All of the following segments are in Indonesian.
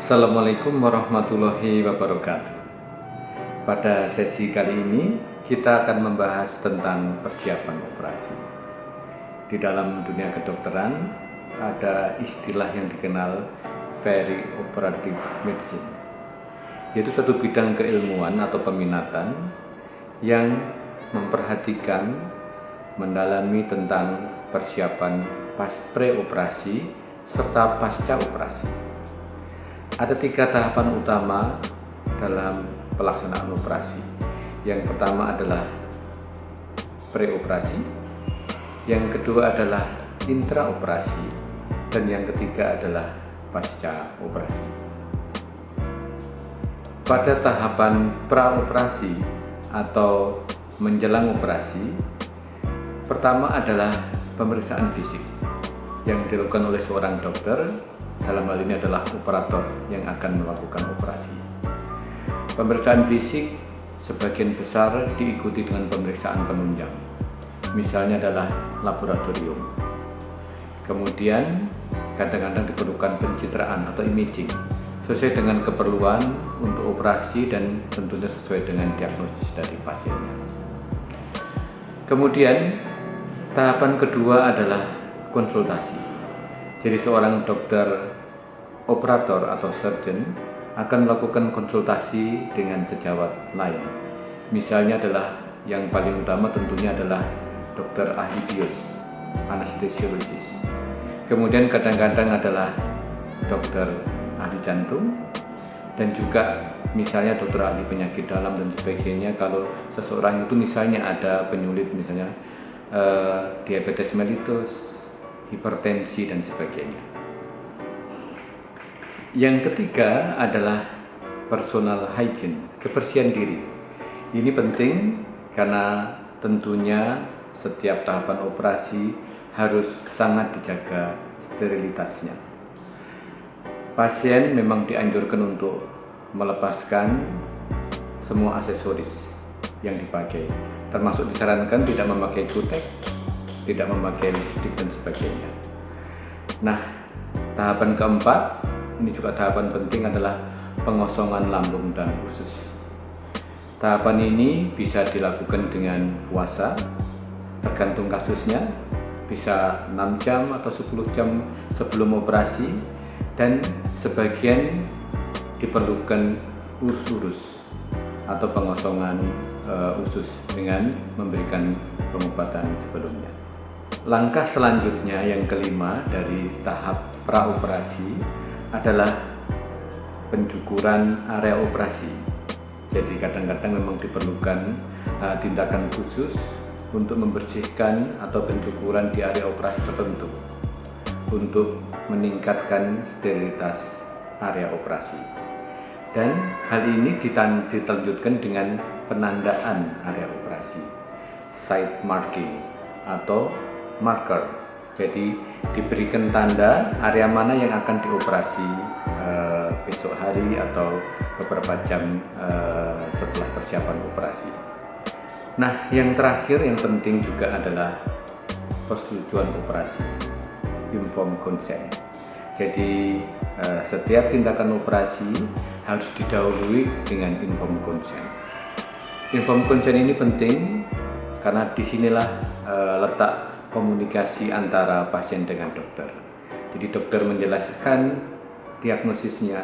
Assalamualaikum warahmatullahi wabarakatuh. Pada sesi kali ini kita akan membahas tentang persiapan operasi. Di dalam dunia kedokteran ada istilah yang dikenal perioperative medicine, yaitu suatu bidang keilmuan atau peminatan yang memperhatikan, mendalami tentang persiapan preoperasi serta pasca operasi. Ada 3 tahapan utama dalam pelaksanaan operasi. Yang pertama adalah preoperasi, yang kedua adalah intraoperasi, dan yang ketiga adalah pasca operasi. Pada tahapan praoperasi atau menjelang operasi, pertama adalah pemeriksaan fisik yang dilakukan oleh seorang dokter. Dalam hal ini adalah operator yang akan melakukan operasi. Pemeriksaan fisik sebagian besar diikuti dengan pemeriksaan penunjang, misalnya adalah laboratorium. Kemudian kadang-kadang diperlukan pencitraan atau imaging sesuai dengan keperluan untuk operasi dan tentunya sesuai dengan diagnosis dari pasiennya. Kemudian tahapan kedua adalah konsultasi. Jadi seorang dokter operator atau surgeon akan melakukan konsultasi dengan sejawat lain. Misalnya adalah yang paling utama tentunya adalah dokter ahli bios, anestesiologis. Kemudian kadang-kadang adalah dokter ahli jantung, dan juga misalnya dokter ahli penyakit dalam dan sebagainya. Kalau seseorang itu misalnya ada penyulit, misalnya diabetes mellitus, hipertensi dan sebagainya. Yang ketiga adalah personal hygiene, kebersihan diri. Ini penting karena tentunya setiap tahapan operasi harus sangat dijaga sterilitasnya. Pasien memang dianjurkan untuk melepaskan semua aksesoris yang dipakai, termasuk disarankan tidak memakai kutek, tidak memakai lipstik dan sebagainya. Nah, tahapan keempat, ini juga tahapan penting, adalah pengosongan lambung dan usus. Tahapan ini bisa dilakukan dengan puasa, tergantung kasusnya, bisa 6 jam atau 10 jam sebelum operasi, dan sebagian diperlukan urus-urus atau pengosongan usus dengan memberikan pengobatan sebelumnya. Langkah selanjutnya yang kelima dari tahap praoperasi adalah pencukuran area operasi. Jadi kadang-kadang memang diperlukan tindakan khusus untuk membersihkan atau pencukuran di area operasi tertentu untuk meningkatkan sterilitas area operasi. Dan hal ini dilanjutkan dengan penandaan area operasi, site marking atau marker. Jadi diberikan tanda area mana yang akan dioperasi besok hari atau beberapa jam setelah persiapan operasi. Nah, yang terakhir yang penting juga adalah persetujuan operasi, informed consent. Jadi setiap tindakan operasi harus didahului dengan informed consent. Informed consent ini penting karena disinilah letak komunikasi antara pasien dengan dokter. Jadi dokter menjelaskan diagnosisnya,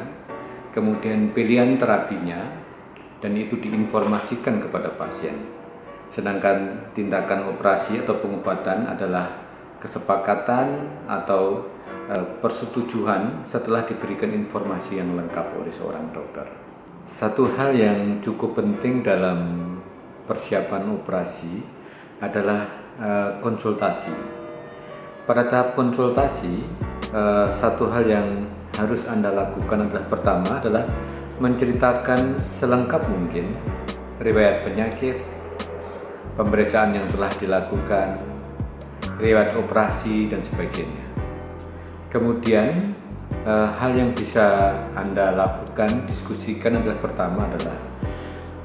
kemudian pilihan terapinya, dan itu diinformasikan kepada pasien. Sedangkan tindakan operasi atau pengobatan adalah kesepakatan atau persetujuan setelah diberikan informasi yang lengkap oleh seorang dokter. Satu hal yang cukup penting dalam persiapan operasi adalah konsultasi. Pada tahap konsultasi, satu hal yang harus Anda lakukan adalah pertama adalah menceritakan selengkap mungkin riwayat penyakit, pemeriksaan yang telah dilakukan, riwayat operasi dan sebagainya. Kemudian hal yang bisa Anda lakukan, diskusikan adalah pertama adalah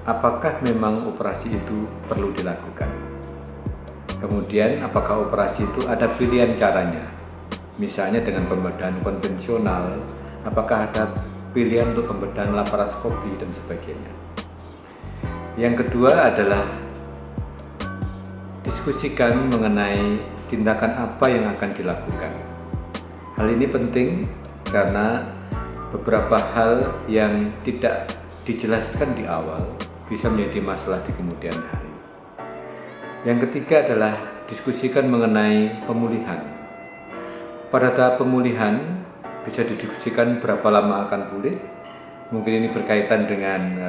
apakah memang operasi itu perlu dilakukan. Kemudian apakah operasi itu ada pilihan caranya, misalnya dengan pembedahan konvensional, apakah ada pilihan untuk pembedahan laparoskopi dan sebagainya. Yang kedua adalah diskusikan mengenai tindakan apa yang akan dilakukan. Hal ini penting karena beberapa hal yang tidak dijelaskan di awal bisa menjadi masalah di kemudian hari. Yang ketiga adalah diskusikan mengenai pemulihan. Pada tahap pemulihan bisa didiskusikan berapa lama akan pulih. Mungkin ini berkaitan dengan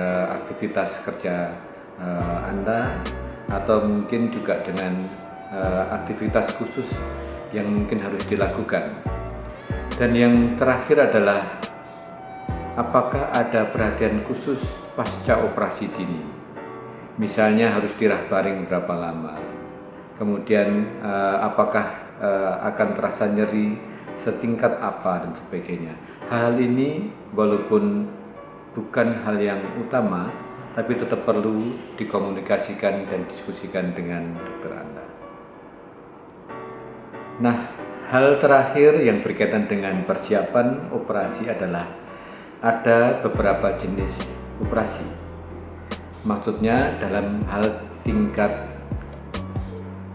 aktivitas kerja Anda, atau mungkin juga dengan aktivitas khusus yang mungkin harus dilakukan. Dan yang terakhir adalah apakah ada perhatian khusus pasca operasi dini. Misalnya harus istirahat baring berapa lama, kemudian apakah akan terasa nyeri setingkat apa dan sebagainya. Hal ini walaupun bukan hal yang utama, tapi tetap perlu dikomunikasikan dan diskusikan dengan dokter Anda. Nah, hal terakhir yang berkaitan dengan persiapan operasi adalah ada beberapa jenis operasi. Maksudnya dalam hal tingkat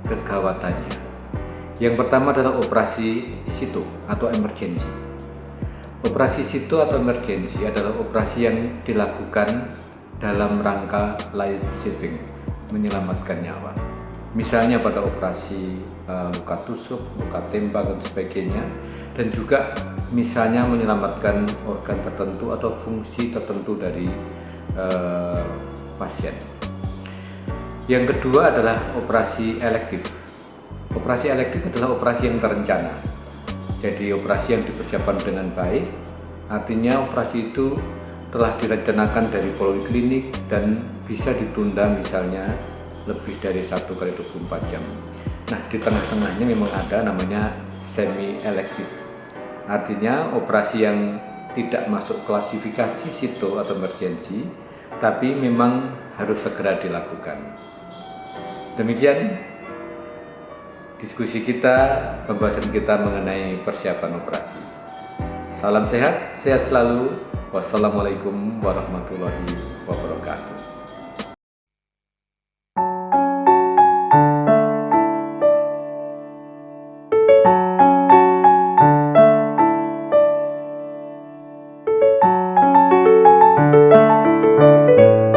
kegawatannya. Yang pertama adalah operasi situ atau emergency. Operasi situ atau emergency adalah operasi yang dilakukan dalam rangka life saving, menyelamatkan nyawa. Misalnya pada operasi luka tusuk, luka tembak dan sebagainya, dan juga misalnya menyelamatkan organ tertentu atau fungsi tertentu dari pasien. Yang kedua adalah operasi elektif. Operasi elektif adalah operasi yang terencana. Jadi operasi yang dipersiapkan dengan baik, artinya operasi itu telah direncanakan dari poliklinik dan bisa ditunda misalnya lebih dari 1x24 jam. Nah, di tengah-tengahnya memang ada namanya semi elektif. Artinya operasi yang tidak masuk klasifikasi situ atau emergency, tapi memang harus segera dilakukan. Demikian diskusi kita, pembahasan kita mengenai persiapan operasi. Salam sehat, sehat selalu. Wassalamualaikum warahmatullahi wabarakatuh.